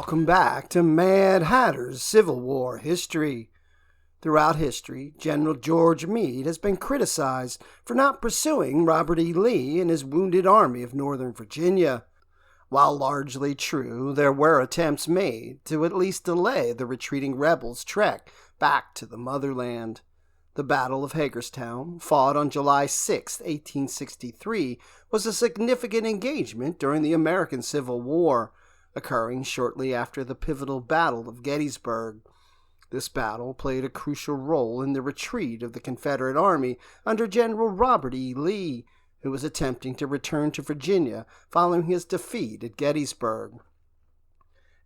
Welcome back to Mad Hatter's Civil War history. Throughout history, General George Meade has been criticized for not pursuing Robert E. Lee and his wounded Army of Northern Virginia. While largely true, there were attempts made to at least delay the retreating rebels' trek back to the motherland. The Battle of Hagerstown, fought on July 6, 1863, was a significant engagement during the American Civil War, occurring shortly after the pivotal Battle of Gettysburg. This battle played a crucial role in the retreat of the Confederate Army under General Robert E. Lee, who was attempting to return to Virginia following his defeat at Gettysburg.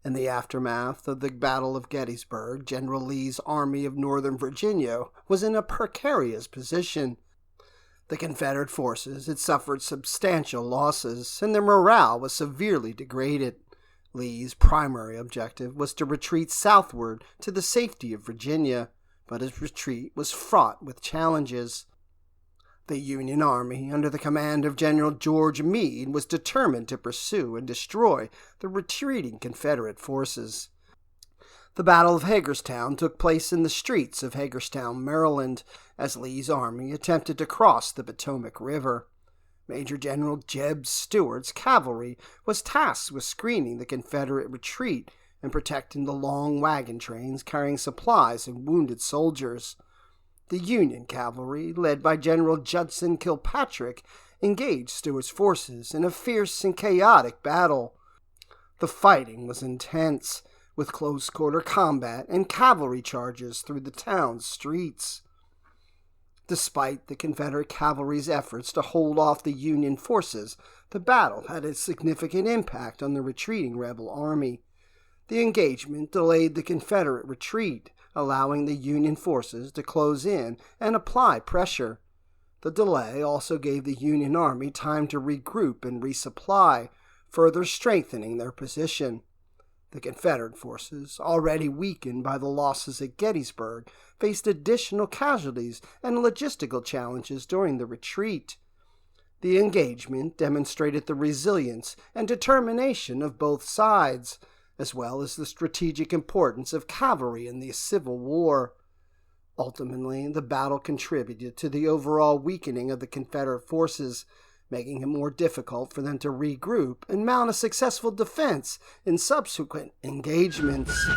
In the aftermath of the Battle of Gettysburg, General Lee's Army of Northern Virginia was in a precarious position. The Confederate forces had suffered substantial losses, and their morale was severely degraded. Lee's primary objective was to retreat southward to the safety of Virginia, but his retreat was fraught with challenges. The Union Army, under the command of General George Meade, was determined to pursue and destroy the retreating Confederate forces. The Battle of Hagerstown took place in the streets of Hagerstown, Maryland, as Lee's army attempted to cross the Potomac River. Major General Jeb Stuart's cavalry was tasked with screening the Confederate retreat and protecting the long wagon trains carrying supplies and wounded soldiers. The Union cavalry, led by General Judson Kilpatrick, engaged Stuart's forces in a fierce and chaotic battle. The fighting was intense, with close-quarter combat and cavalry charges through the town's streets. Despite the Confederate cavalry's efforts to hold off the Union forces, the battle had a significant impact on the retreating rebel army. The engagement delayed the Confederate retreat, allowing the Union forces to close in and apply pressure. The delay also gave the Union army time to regroup and resupply, further strengthening their position. The Confederate forces, already weakened by the losses at Gettysburg, faced additional casualties and logistical challenges during the retreat. The engagement demonstrated the resilience and determination of both sides, as well as the strategic importance of cavalry in the Civil War. Ultimately, the battle contributed to the overall weakening of the Confederate forces, making it more difficult for them to regroup and mount a successful defense in subsequent engagements.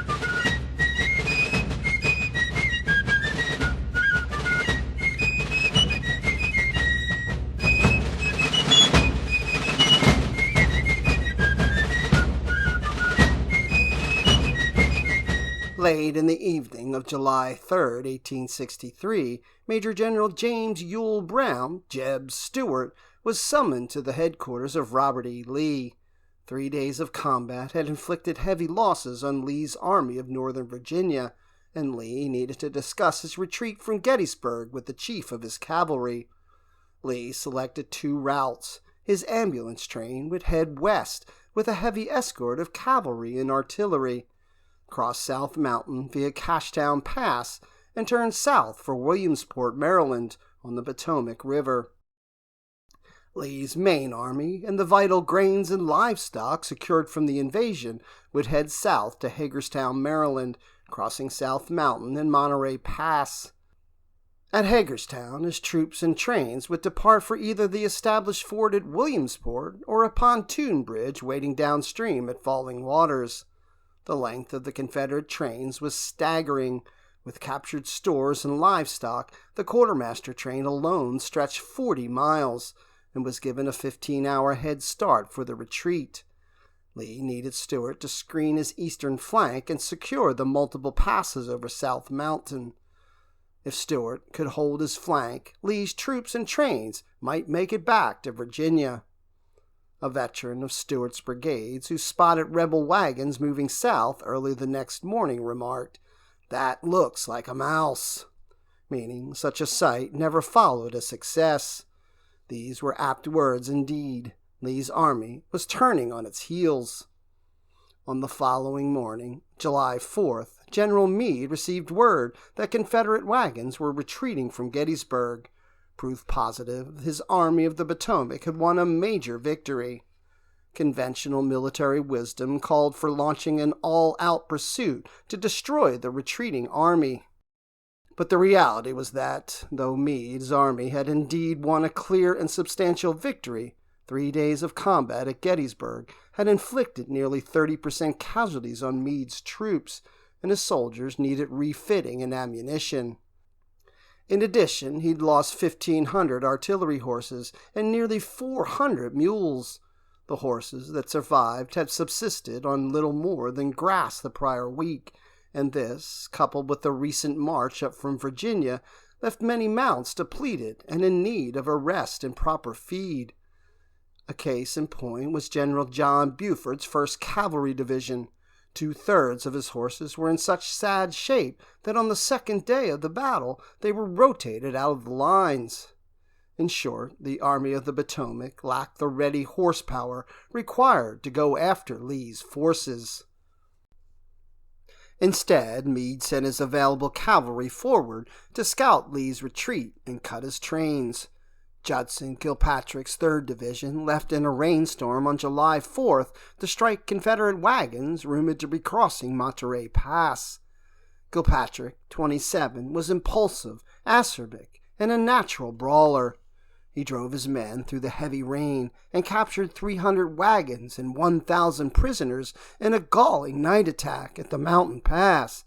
Late in the evening of July 3, 1863, Major General James Ewell Brown, Jeb Stuart, was summoned to the headquarters of Robert E. Lee. 3 days of combat had inflicted heavy losses on Lee's Army of Northern Virginia, and Lee needed to discuss his retreat from Gettysburg with the chief of his cavalry. Lee selected 2 routes. His ambulance train would head west with a heavy escort of cavalry and artillery, cross South Mountain via Cashtown Pass, and turn south for Williamsport, Maryland, on the Potomac River. Lee's main army and the vital grains and livestock secured from the invasion would head south to Hagerstown, Maryland, crossing South Mountain and Monterey Pass. At Hagerstown, his troops and trains would depart for either the established fort at Williamsport or a pontoon bridge waiting downstream at Falling Waters. The length of the Confederate trains was staggering. With captured stores and livestock, the quartermaster train alone stretched 40 miles and was given a 15-hour head start for the retreat. Lee needed Stuart to screen his eastern flank and secure the multiple passes over South Mountain. If Stuart could hold his flank, Lee's troops and trains might make it back to Virginia. A veteran of Stuart's brigades who spotted rebel wagons moving south early the next morning remarked, "That looks like a mouse," meaning such a sight never followed a success. These were apt words indeed. Lee's army was turning on its heels. On the following morning, July 4th, General Meade received word that Confederate wagons were retreating from Gettysburg, proof positive his Army of the Potomac had won a major victory. Conventional military wisdom called for launching an all-out pursuit to destroy the retreating army. But the reality was that, though Meade's army had indeed won a clear and substantial victory, 3 days of combat at Gettysburg had inflicted nearly 30% casualties on Meade's troops, and his soldiers needed refitting and ammunition. In addition, he'd lost 1,500 artillery horses and nearly 400 mules. The horses that survived had subsisted on little more than grass the prior week, and this, coupled with the recent march up from Virginia, left many mounts depleted and in need of a rest and proper feed. A case in point was General John Buford's 1st Cavalry Division. 2/3 of his horses were in such sad shape that on the 2nd day of the battle they were rotated out of the lines. In short, the Army of the Potomac lacked the ready horsepower required to go after Lee's forces. Instead, Meade sent his available cavalry forward to scout Lee's retreat and cut his trains. Judson Kilpatrick's 3rd Division left in a rainstorm on July 4th to strike Confederate wagons rumored to be crossing Monterey Pass. Kilpatrick, 27, was impulsive, acerbic, and a natural brawler. He drove his men through the heavy rain and captured 300 wagons and 1,000 prisoners in a galling night attack at the mountain pass.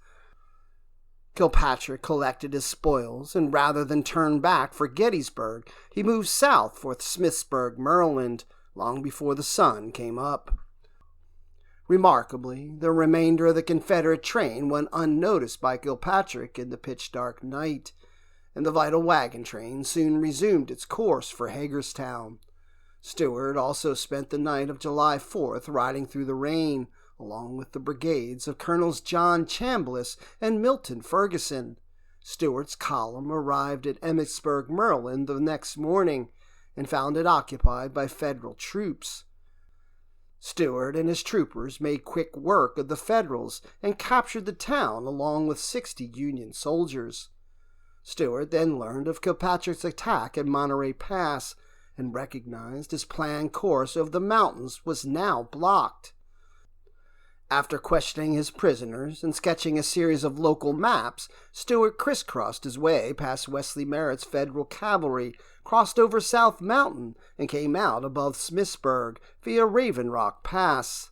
Kilpatrick collected his spoils, and rather than turn back for Gettysburg, he moved south for Smithsburg, Maryland, long before the sun came up. Remarkably, the remainder of the Confederate train went unnoticed by Kilpatrick in the pitch-dark night, and the vital wagon train soon resumed its course for Hagerstown. Stuart also spent the night of July 4th riding through the rain, along with the brigades of Colonels John Chambliss and Milton Ferguson. Stuart's column arrived at Emmitsburg, Maryland the next morning, and found it occupied by Federal troops. Stuart and his troopers made quick work of the Federals and captured the town along with 60 Union soldiers. Stuart then learned of Kilpatrick's attack at Monterey Pass and recognized his planned course over the mountains was now blocked. After questioning his prisoners and sketching a series of local maps, Stuart crisscrossed his way past Wesley Merritt's Federal cavalry, crossed over South Mountain, and came out above Smithsburg via Raven Rock Pass.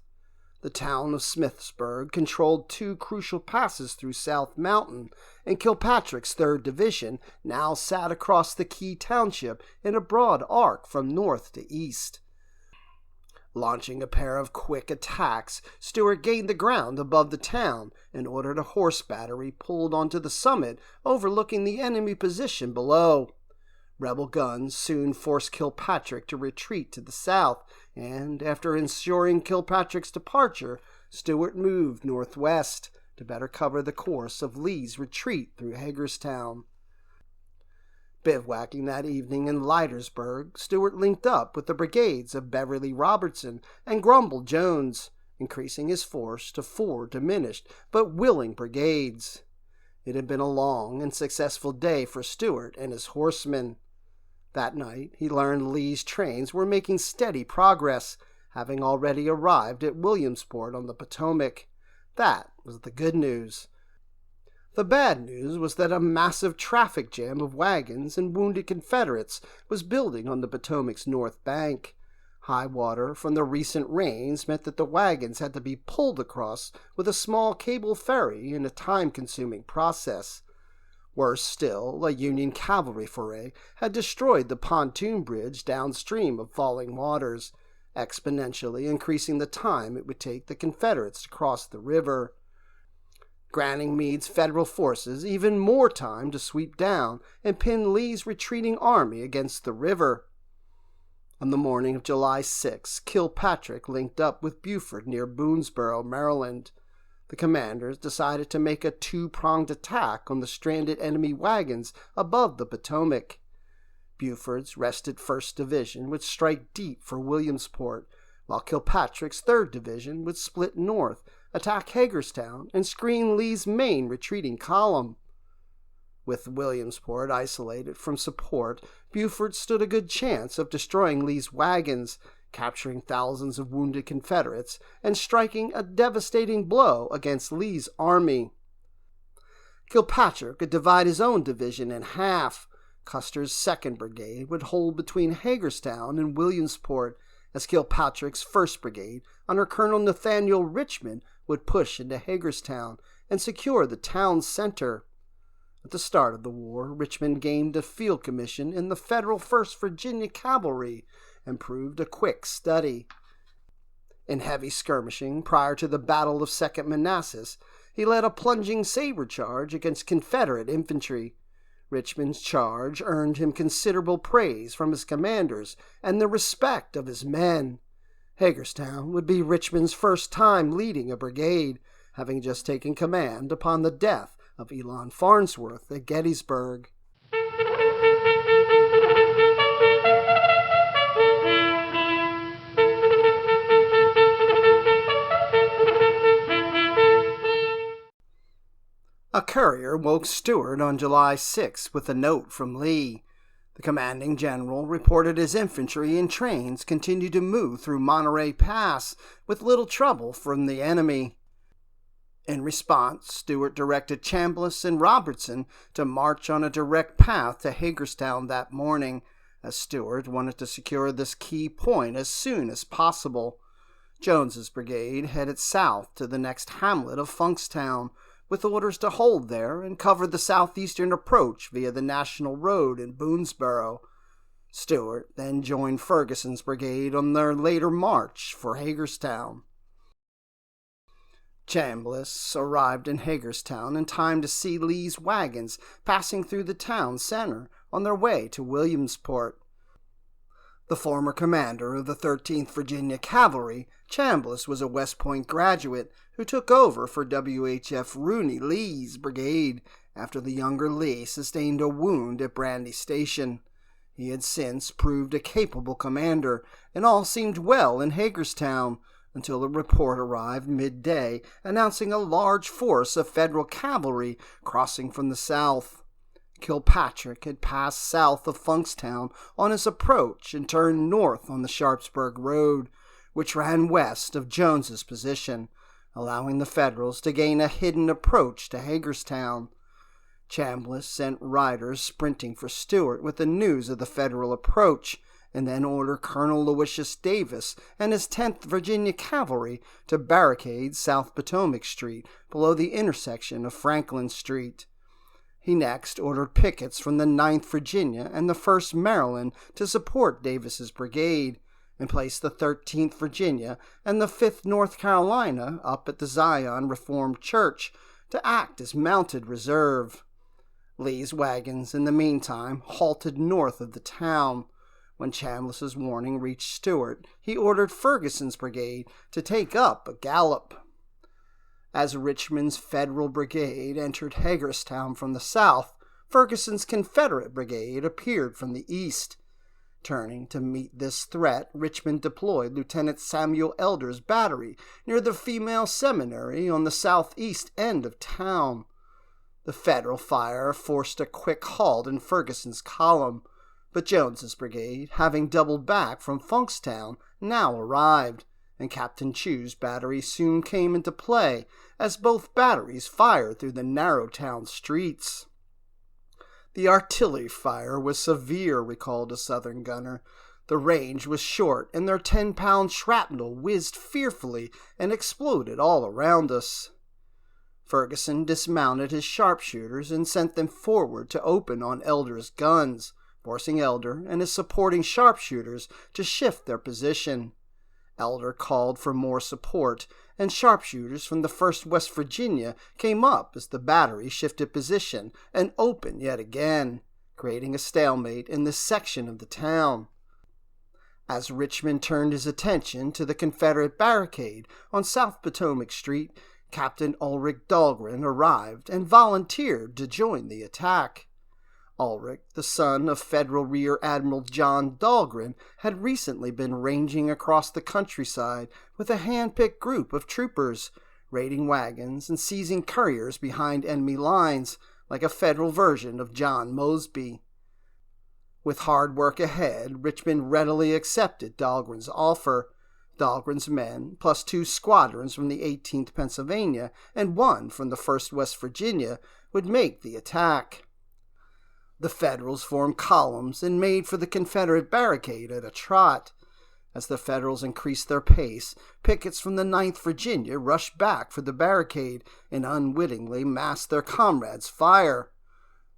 The town of Smithsburg controlled 2 crucial passes through South Mountain, and Kilpatrick's 3rd Division now sat across the key township in a broad arc from north to east. Launching a pair of quick attacks, Stuart gained the ground above the town and ordered a horse battery pulled onto the summit overlooking the enemy position below. Rebel guns soon forced Kilpatrick to retreat to the south, and after ensuring Kilpatrick's departure, Stuart moved northwest to better cover the course of Lee's retreat through Hagerstown. Bivouacking that evening in Leitersburg, Stuart linked up with the brigades of Beverly Robertson and Grumble Jones, increasing his force to 4 diminished but willing brigades. It had been a long and successful day for Stuart and his horsemen. That night, he learned Lee's trains were making steady progress, having already arrived at Williamsport on the Potomac. That was the good news. The bad news was that a massive traffic jam of wagons and wounded Confederates was building on the Potomac's north bank. High water from the recent rains meant that the wagons had to be pulled across with a small cable ferry in a time-consuming process. Worse still, a Union cavalry foray had destroyed the pontoon bridge downstream of falling waters, exponentially increasing the time it would take the Confederates to cross the river, granting Meade's Federal forces even more time to sweep down and pin Lee's retreating army against the river. On the morning of July 6, Kilpatrick linked up with Buford near Boonesboro, Maryland. The commanders decided to make a 2-pronged attack on the stranded enemy wagons above the Potomac. Buford's rested 1st Division would strike deep for Williamsport, while Kilpatrick's 3rd Division would split north, attack Hagerstown, and screen Lee's main retreating column. With Williamsport isolated from support, Buford stood a good chance of destroying Lee's wagons, capturing thousands of wounded Confederates and striking a devastating blow against Lee's army. Kilpatrick could divide his own division in half. Custer's 2nd Brigade would hold between Hagerstown and Williamsport, as Kilpatrick's 1st Brigade, under Colonel Nathaniel Richmond, would push into Hagerstown and secure the town's center. At the start of the war, Richmond gained a field commission in the Federal 1st Virginia Cavalry and proved a quick study. In heavy skirmishing prior to the Battle of Second Manassas, he led a plunging saber charge against Confederate infantry. Richmond's charge earned him considerable praise from his commanders and the respect of his men. Hagerstown would be Richmond's first time leading a brigade, having just taken command upon the death of Elon Farnsworth at Gettysburg. A courier woke Stuart on July 6 with a note from Lee. The commanding general reported his infantry and trains continued to move through Monterey Pass with little trouble from the enemy. In response, Stuart directed Chambliss and Robertson to march on a direct path to Hagerstown that morning, as Stuart wanted to secure this key point as soon as possible. Jones's brigade headed south to the next hamlet of Funkstown, with orders to hold there and cover the southeastern approach via the National Road in Boonesboro. Stuart then joined Ferguson's brigade on their later march for Hagerstown. Chambliss arrived in Hagerstown in time to see Lee's wagons passing through the town center on their way to Williamsport. The former commander of the 13th Virginia Cavalry, Chambliss was a West Point graduate who took over for W.H.F. Rooney Lee's brigade after the younger Lee sustained a wound at Brandy Station. He had since proved a capable commander, and all seemed well in Hagerstown, until a report arrived midday announcing a large force of Federal cavalry crossing from the south. Kilpatrick had passed south of Funkstown on his approach and turned north on the Sharpsburg Road, which ran west of Jones's position, allowing the Federals to gain a hidden approach to Hagerstown. Chambliss sent riders sprinting for Stuart with the news of the Federal approach, and then ordered Colonel Aloysius Davis and his 10th Virginia Cavalry to barricade South Potomac Street below the intersection of Franklin Street. He next ordered pickets from the 9th Virginia and the 1st Maryland to support Davis's brigade, and placed the 13th Virginia and the 5th North Carolina up at the Zion Reformed Church to act as mounted reserve. Lee's wagons, in the meantime, halted north of the town. When Chambliss's warning reached Stuart, he ordered Ferguson's brigade to take up a gallop. As Richmond's Federal brigade entered Hagerstown from the south, Ferguson's Confederate brigade appeared from the east. Turning to meet this threat, Richmond deployed Lieutenant Samuel Elder's battery near the female seminary on the southeast end of town. The Federal fire forced a quick halt in Ferguson's column, but Jones's brigade, having doubled back from Funkstown, now arrived, and Captain Chew's battery soon came into play as both batteries fired through the narrow town streets. The artillery fire was severe, recalled a Southern gunner. The range was short, and their 10-pound shrapnel whizzed fearfully and exploded all around us. Ferguson dismounted his sharpshooters and sent them forward to open on Elder's guns, forcing Elder and his supporting sharpshooters to shift their position. Elder called for more support, and sharpshooters from the 1st West Virginia came up as the battery shifted position and opened yet again, creating a stalemate in this section of the town. As Richmond turned his attention to the Confederate barricade on South Potomac Street, Captain Ulrich Dahlgren arrived and volunteered to join the attack. Ulrich, the son of Federal Rear Admiral John Dahlgren, had recently been ranging across the countryside with a hand-picked group of troopers, raiding wagons and seizing couriers behind enemy lines, like a Federal version of John Mosby. With hard work ahead, Richmond readily accepted Dahlgren's offer. Dahlgren's men, plus 2 squadrons from the 18th Pennsylvania and 1 from the 1st West Virginia, would make the attack. The Federals formed columns and made for the Confederate barricade at a trot. As the Federals increased their pace, pickets from the 9th Virginia rushed back for the barricade and unwittingly masked their comrades' fire.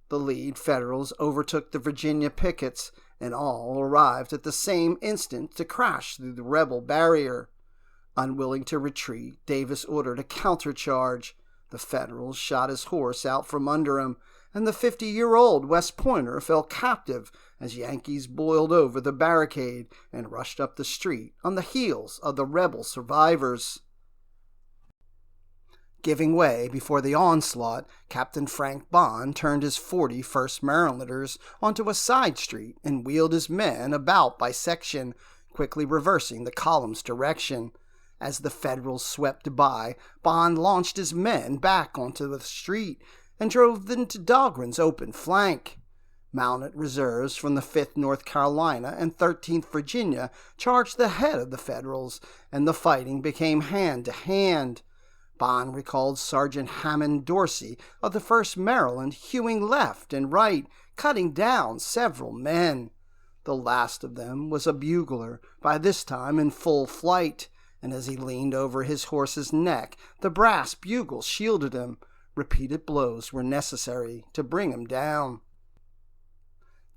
The lead Federals overtook the Virginia pickets, and all arrived at the same instant to crash through the rebel barrier. Unwilling to retreat, Davis ordered a countercharge. The Federals shot his horse out from under him, and the 50-year-old West Pointer fell captive as Yankees boiled over the barricade and rushed up the street on the heels of the rebel survivors. Giving way before the onslaught, Captain Frank Bond turned his 41st Marylanders onto a side street and wheeled his men about by section, quickly reversing the column's direction. As the Federals swept by, Bond launched his men back onto the street and drove them to Dahlgren's open flank. Mounted reserves from the 5th North Carolina and 13th Virginia charged the head of the Federals, and the fighting became hand-to-hand. Bond recalled Sergeant Hammond Dorsey of the 1st Maryland hewing left and right, cutting down several men. The last of them was a bugler, by this time in full flight, and as he leaned over his horse's neck, the brass bugle shielded him. Repeated blows were necessary to bring him down.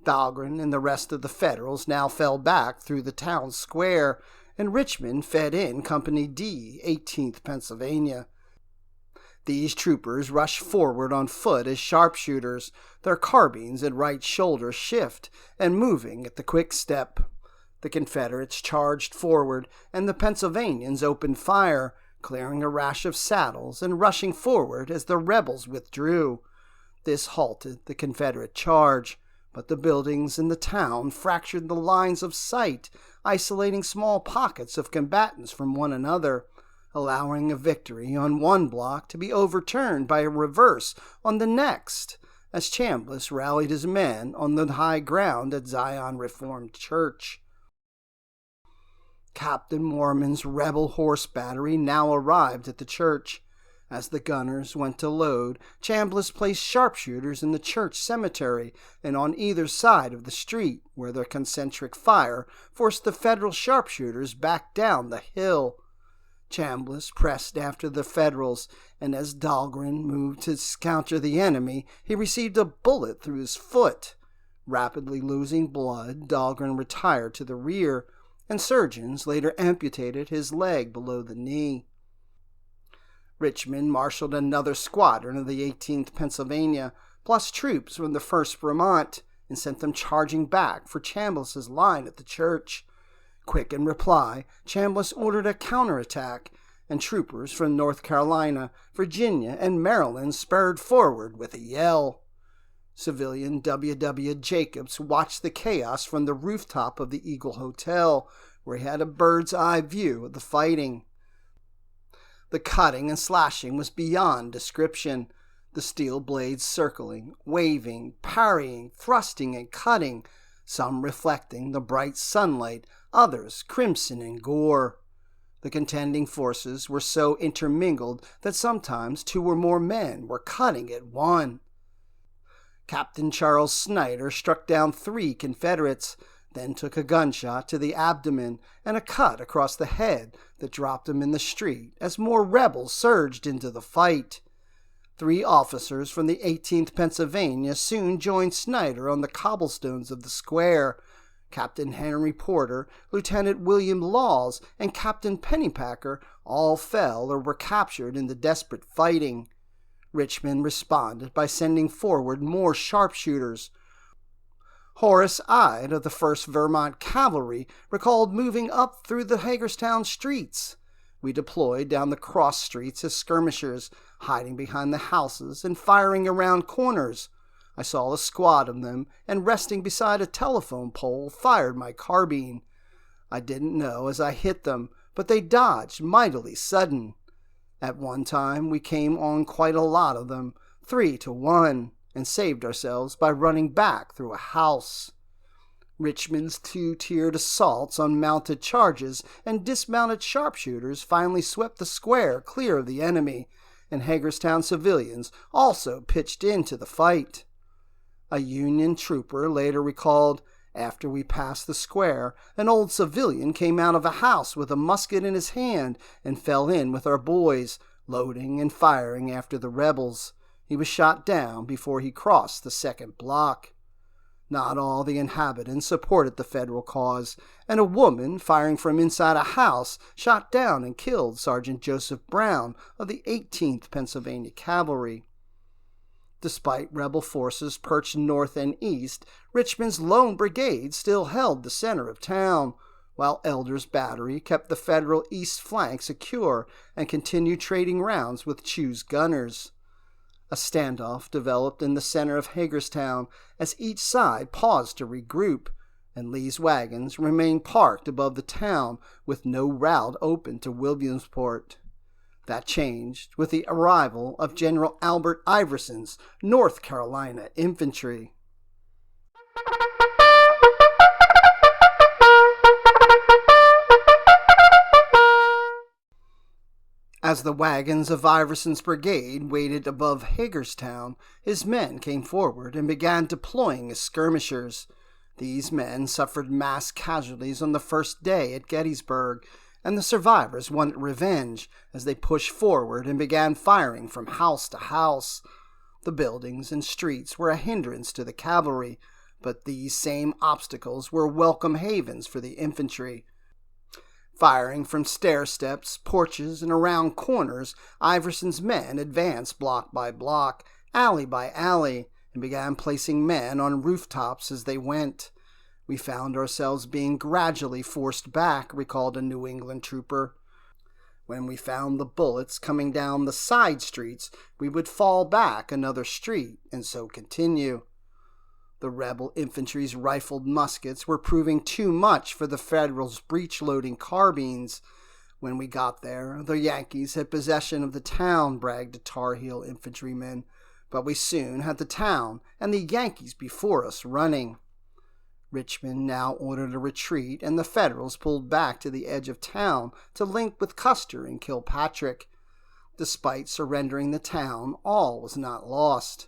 Dahlgren and the rest of the Federals now fell back through the town square, and Richmond fed in Company D, 18th Pennsylvania. These troopers rushed forward on foot as sharpshooters, their carbines at right shoulder shift and moving at the quick step. The Confederates charged forward, and the Pennsylvanians opened fire, clearing a rash of saddles and rushing forward as the rebels withdrew. This halted the Confederate charge, but the buildings in the town fractured the lines of sight, isolating small pockets of combatants from one another, allowing a victory on one block to be overturned by a reverse on the next, as Chambliss rallied his men on the high ground at Zion Reformed Church. Captain Moorman's rebel horse battery now arrived at the church. As the gunners went to load, Chambliss placed sharpshooters in the church cemetery and on either side of the street, where their concentric fire forced the Federal sharpshooters back down the hill. Chambliss pressed after the Federals, and as Dahlgren moved to counter the enemy, he received a bullet through his foot. Rapidly losing blood, Dahlgren retired to the rear, and surgeons later amputated his leg below the knee. Richmond marshaled another squadron of the 18th Pennsylvania, plus troops from the 1st Vermont, and sent them charging back for Chambliss's line at the church. Quick in reply, Chambliss ordered a counterattack, and troopers from North Carolina, Virginia, and Maryland spurred forward with a yell. Civilian W. Jacobs watched the chaos from the rooftop of the Eagle Hotel, where he had a bird's-eye view of the fighting. The cutting and slashing was beyond description, the steel blades circling, waving, parrying, thrusting, and cutting, some reflecting the bright sunlight, others crimson and gore. The contending forces were so intermingled that sometimes 2 or more men were cutting at one. Captain Charles Snyder struck down 3 Confederates, then took a gunshot to the abdomen and a cut across the head that dropped him in the street as more rebels surged into the fight. 3 officers from the 18th Pennsylvania soon joined Snyder on the cobblestones of the square. Captain Henry Porter, Lieutenant William Laws, and Captain Pennypacker all fell or were captured in the desperate fighting. Richmond responded by sending forward more sharpshooters. Horace Ide of the 1st Vermont Cavalry recalled moving up through the Hagerstown streets. We deployed down the cross streets as skirmishers, hiding behind the houses and firing around corners. I saw a squad of them, and resting beside a telephone pole, fired my carbine. I didn't know as I hit them, but they dodged mightily sudden. At one time we came on quite a lot of them, 3 to 1, and saved ourselves by running back through a house. Richmond's two-tiered assaults on mounted charges and dismounted sharpshooters finally swept the square clear of the enemy, and Hagerstown civilians also pitched into the fight. A Union trooper later recalled, "After we passed the square, an old civilian came out of a house with a musket in his hand and fell in with our boys, loading and firing after the rebels. He was shot down before he crossed the second block." Not all the inhabitants supported the Federal cause, and a woman firing from inside a house shot down and killed Sergeant Joseph Brown of the 18th Pennsylvania Cavalry. Despite rebel forces perched north and east, Richmond's lone brigade still held the center of town, while Elder's battery kept the Federal east flank secure and continued trading rounds with Chew's gunners. A standoff developed in the center of Hagerstown as each side paused to regroup, and Lee's wagons remained parked above the town with no route open to Williamsport. That changed with the arrival of General Albert Iverson's North Carolina infantry. As the wagons of Iverson's brigade waited above Hagerstown, his men came forward and began deploying as skirmishers. These men suffered mass casualties on the first day at Gettysburg, and the survivors wanted revenge as they pushed forward and began firing from house to house. The buildings and streets were a hindrance to the cavalry, but these same obstacles were welcome havens for the infantry. Firing from stair steps, porches, and around corners, Iverson's men advanced block by block, alley by alley, and began placing men on rooftops as they went. "We found ourselves being gradually forced back," recalled a New England trooper. "When we found the bullets coming down the side streets, we would fall back another street and so continue." The rebel infantry's rifled muskets were proving too much for the Federals' breech-loading carbines. "When we got there, the Yankees had possession of the town," bragged a Tar Heel infantryman, "but we soon had the town and the Yankees before us running." Richmond now ordered a retreat, and the Federals pulled back to the edge of town to link with Custer and Kilpatrick. Despite surrendering the town, all was not lost.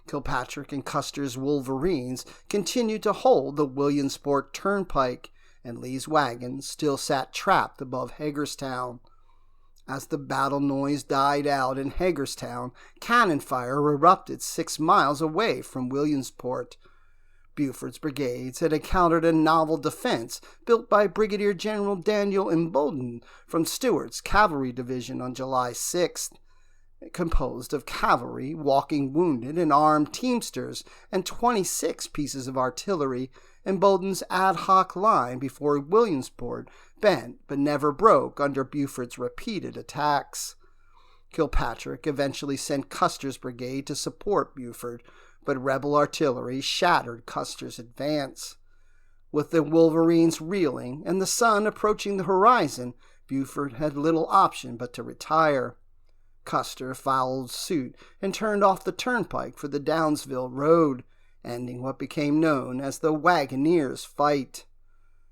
Kilpatrick and Custer's Wolverines continued to hold the Williamsport Turnpike, and Lee's wagons still sat trapped above Hagerstown. As the battle noise died out in Hagerstown, cannon fire erupted 6 miles away from Williamsport. Buford's brigades had encountered a novel defense built by Brigadier General Daniel Imboden from Stewart's cavalry division on July 6th. Composed of cavalry, walking wounded, and armed teamsters, and 26 pieces of artillery, Imboden's ad hoc line before Williamsport bent but never broke under Buford's repeated attacks. Kilpatrick eventually sent Custer's brigade to support Buford, but rebel artillery shattered Custer's advance. With the Wolverines reeling and the sun approaching the horizon, Buford had little option but to retire. Custer followed suit and turned off the turnpike for the Downsville Road, ending what became known as the Wagoneers' Fight.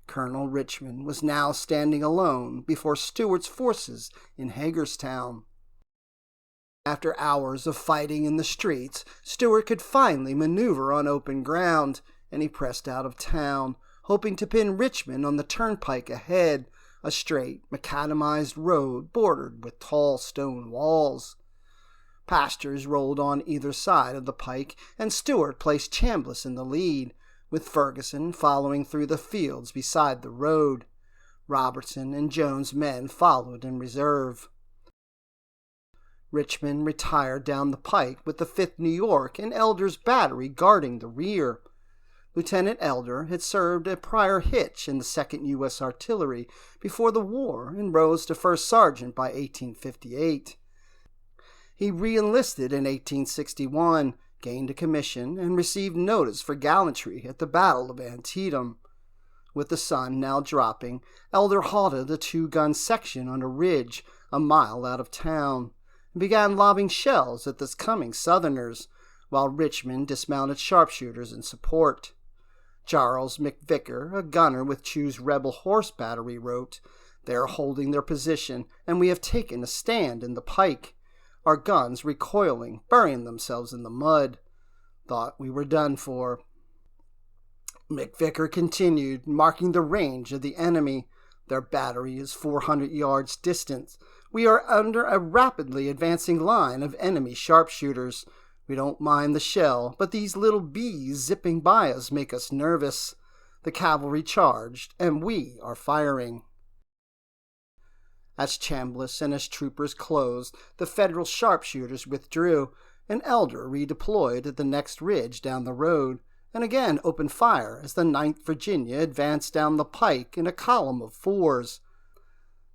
Colonel Richmond was now standing alone before Stewart's forces in Hagerstown. After hours of fighting in the streets, Stewart could finally maneuver on open ground, and he pressed out of town, hoping to pin Richmond on the turnpike ahead, a straight, macadamized road bordered with tall stone walls. Pastures rolled on either side of the pike, and Stewart placed Chambliss in the lead, with Ferguson following through the fields beside the road. Robertson and Jones' men followed in reserve. Richmond retired down the pike with the 5th New York and Elder's battery guarding the rear. Lieutenant Elder had served a prior hitch in the 2nd U.S. Artillery before the war and rose to first sergeant by 1858. He re-enlisted in 1861, gained a commission, and received notice for gallantry at the Battle of Antietam. With the sun now dropping, Elder halted a 2-gun section on a ridge a mile out of town and began lobbing shells at the coming Southerners, while Richmond dismounted sharpshooters in support. Charles McVicker, a gunner with Chew's rebel horse battery, wrote, "They are holding their position, and we have taken a stand in the pike. Our guns recoiling, burying themselves in the mud. Thought we were done for." McVicker continued, marking the range of the enemy. "Their battery is 400 yards distant. We are under a rapidly advancing line of enemy sharpshooters. We don't mind the shell, but these little bees zipping by us make us nervous. The cavalry charged, and we are firing." As Chambliss and his troopers closed, the Federal sharpshooters withdrew, and Elder redeployed at the next ridge down the road, and again opened fire as the 9th Virginia advanced down the pike in a column of fours.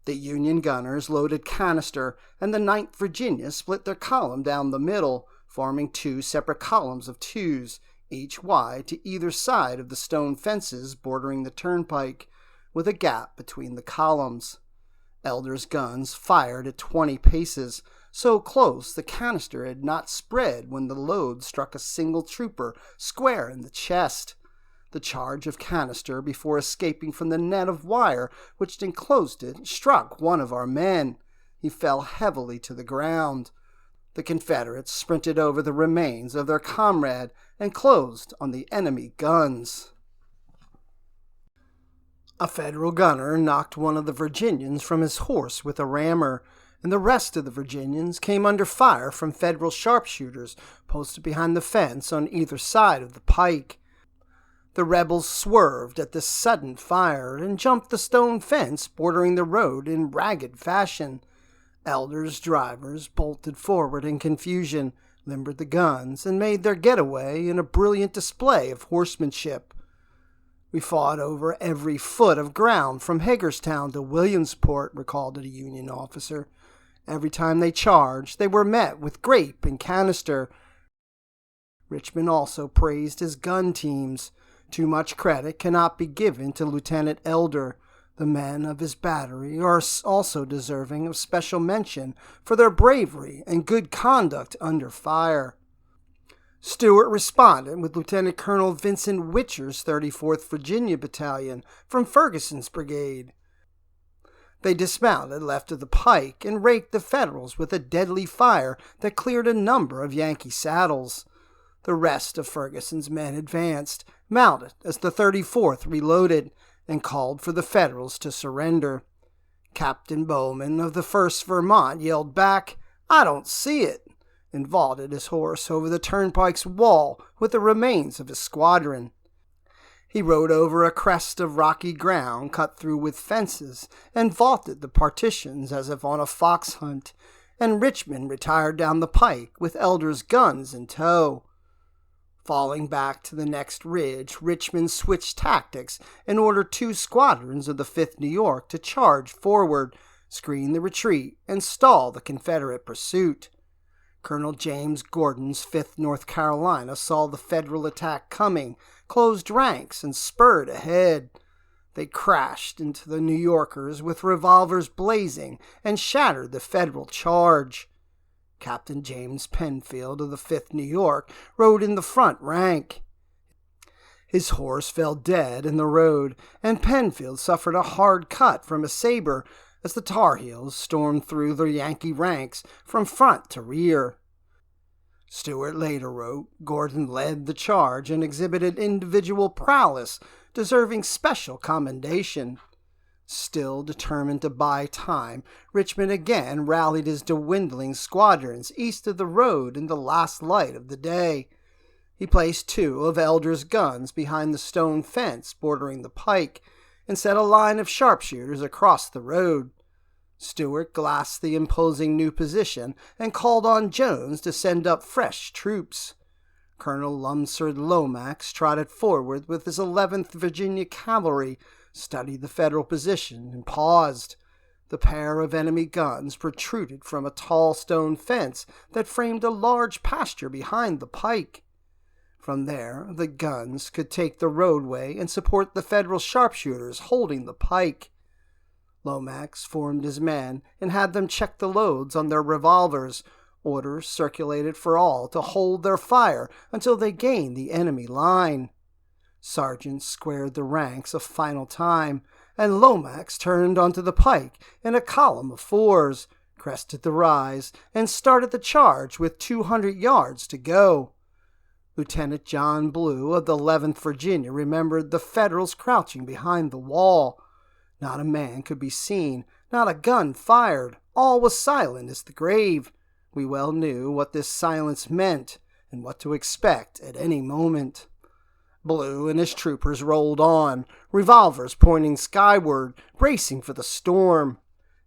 The Union gunners loaded canister, and the 9th Virginia split their column down the middle, forming two separate columns of twos, each wide to either side of the stone fences bordering the turnpike, with a gap between the columns. Elder's guns fired at 20 paces, so close the canister had not spread when the load struck a single trooper square in the chest. The charge of canister, before escaping from the net of wire which enclosed it, struck one of our men. He fell heavily to the ground. The Confederates sprinted over the remains of their comrade and closed on the enemy guns. A Federal gunner knocked one of the Virginians from his horse with a rammer, and the rest of the Virginians came under fire from Federal sharpshooters posted behind the fence on either side of the pike. The rebels swerved at this sudden fire and jumped the stone fence bordering the road in ragged fashion. Elder's drivers bolted forward in confusion, limbered the guns, and made their getaway in a brilliant display of horsemanship. "We fought over every foot of ground from Hagerstown to Williamsport," recalled a Union officer. "Every time they charged, they were met with grape and canister." Richmond also praised his gun teams. Too much credit cannot be given to Lieutenant Elder. The men of his battery are also deserving of special mention for their bravery and good conduct under fire. Stewart responded with Lieutenant Colonel Vincent Witcher's 34th Virginia Battalion from Ferguson's brigade. They dismounted left of the pike and raked the Federals with a deadly fire that cleared a number of Yankee saddles. The rest of Ferguson's men advanced, mounted as the 34th reloaded, and called for the Federals to surrender. Captain Bowman of the 1st Vermont yelled back, "I don't see it," and vaulted his horse over the turnpike's wall with the remains of his squadron. He rode over a crest of rocky ground cut through with fences and vaulted the partitions as if on a fox hunt, and Richmond retired down the pike with Elder's guns in tow. Falling back to the next ridge, Richmond switched tactics and ordered two squadrons of the 5th New York to charge forward, screen the retreat, and stall the Confederate pursuit. Colonel James Gordon's 5th North Carolina saw the Federal attack coming, closed ranks, and spurred ahead. They crashed into the New Yorkers with revolvers blazing and shattered the Federal charge. Captain James Penfield of the 5th New York rode in the front rank. His horse fell dead in the road, and Penfield suffered a hard cut from a saber as the Tar Heels stormed through the Yankee ranks from front to rear. Stewart later wrote, "Gordon led the charge and exhibited individual prowess, deserving special commendation." Still determined to buy time, Richmond again rallied his dwindling squadrons east of the road in the last light of the day. He placed two of Elder's guns behind the stone fence bordering the pike, and set a line of sharpshooters across the road. Stewart glassed the imposing new position and called on Jones to send up fresh troops. Colonel Lumsford Lomax trotted forward with his 11th Virginia Cavalry, studied the Federal position, and paused. The pair of enemy guns protruded from a tall stone fence that framed a large pasture behind the pike. From there, the guns could take the roadway and support the Federal sharpshooters holding the pike. Lomax formed his men and had them check the loads on their revolvers. Orders circulated for all to hold their fire until they gained the enemy line. Sergeants squared the ranks a final time, and Lomax turned onto the pike in a column of fours, crested the rise, and started the charge with 200 yards to go. Lieutenant John Blue of the 11th Virginia remembered the Federals crouching behind the wall. Not a man could be seen, not a gun fired. All was silent as the grave. We well knew what this silence meant, and what to expect at any moment. Blue and his troopers rolled on, revolvers pointing skyward, bracing for the storm.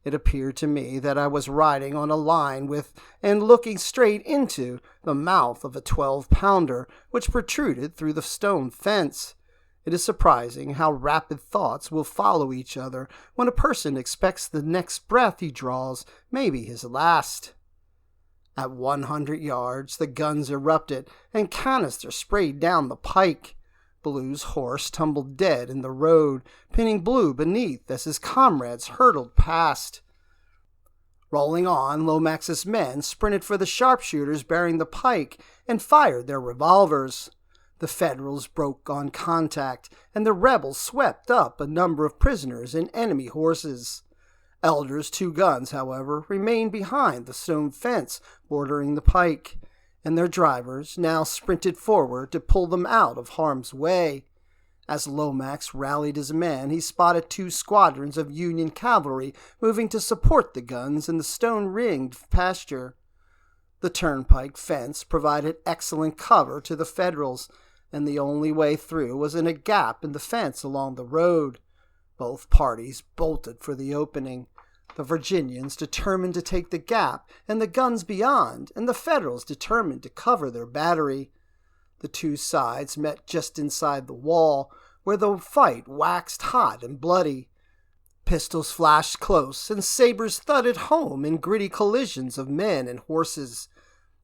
It appeared to me that I was riding on a line with and looking straight into the mouth of a 12-pounder which protruded through the stone fence. It is surprising how rapid thoughts will follow each other when a person expects the next breath he draws may be his last. At 100 yards, the guns erupted and canister sprayed down the pike. Blue's horse tumbled dead in the road, pinning Blue beneath as his comrades hurtled past. Rolling on, Lomax's men sprinted for the sharpshooters bearing the pike and fired their revolvers. The Federals broke on contact, and the rebels swept up a number of prisoners and enemy horses. Elder's 2 guns, however, remained behind the stone fence bordering the pike, and their drivers now sprinted forward to pull them out of harm's way. As Lomax rallied his men, he spotted 2 squadrons of Union cavalry moving to support the guns in the stone-ringed pasture. The turnpike fence provided excellent cover to the Federals, and the only way through was in a gap in the fence along the road. Both parties bolted for the opening. The Virginians determined to take the gap and the guns beyond, and the Federals determined to cover their battery. The 2 sides met just inside the wall, where the fight waxed hot and bloody. Pistols flashed close, and sabers thudded home in gritty collisions of men and horses.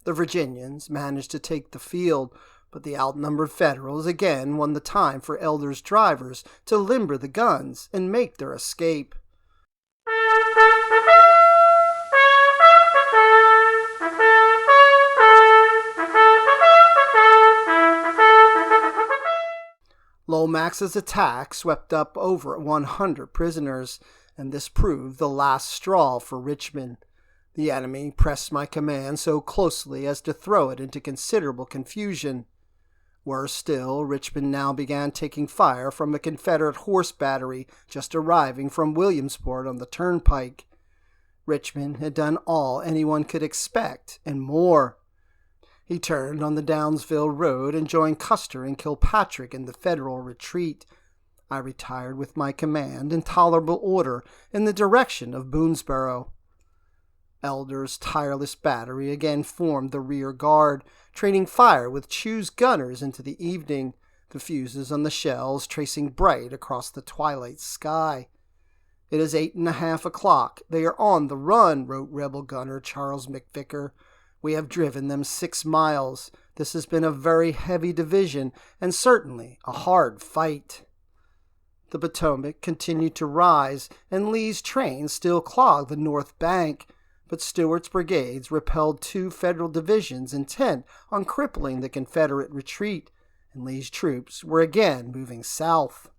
The Virginians managed to take the field, but the outnumbered Federals again won the time for Elder's drivers to limber the guns and make their escape. Lomax's attack swept up over 100 prisoners, and this proved the last straw for Richmond. The enemy pressed my command so closely as to throw it into considerable confusion. Worse still, Richmond now began taking fire from a Confederate horse battery just arriving from Williamsport on the turnpike. Richmond had done all anyone could expect, and more. He turned on the Downsville Road and joined Custer and Kilpatrick in the Federal retreat. I retired with my command in tolerable order in the direction of Boonesboro. Elder's tireless battery again formed the rear guard, trading fire with Chew's gunners into the evening, the fuses on the shells tracing bright across the twilight sky. "It is 8:30 o'clock. They are on the run," wrote rebel gunner Charles McVicker. "We have driven them 6 miles. This has been a very heavy division and certainly a hard fight." The Potomac continued to rise, and Lee's train still clogged the north bank, but Stewart's brigades repelled 2 Federal divisions intent on crippling the Confederate retreat, and Lee's troops were again moving south.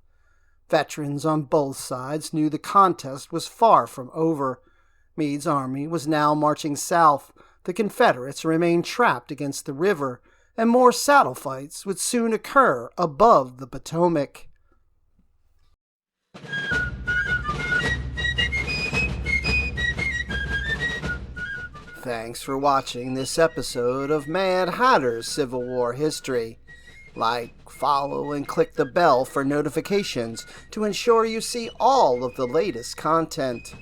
Veterans on both sides knew the contest was far from over. Meade's army was now marching south. The Confederates remained trapped against the river, and more saddle fights would soon occur above the Potomac. Thanks for watching this episode of Mad Hatter's Civil War History. Like, follow, and click the bell for notifications to ensure you see all of the latest content.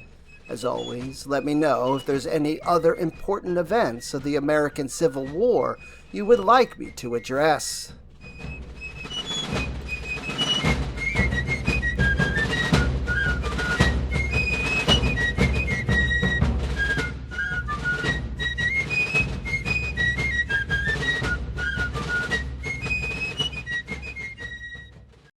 As always, let me know if there's any other important events of the American Civil War you would like me to address.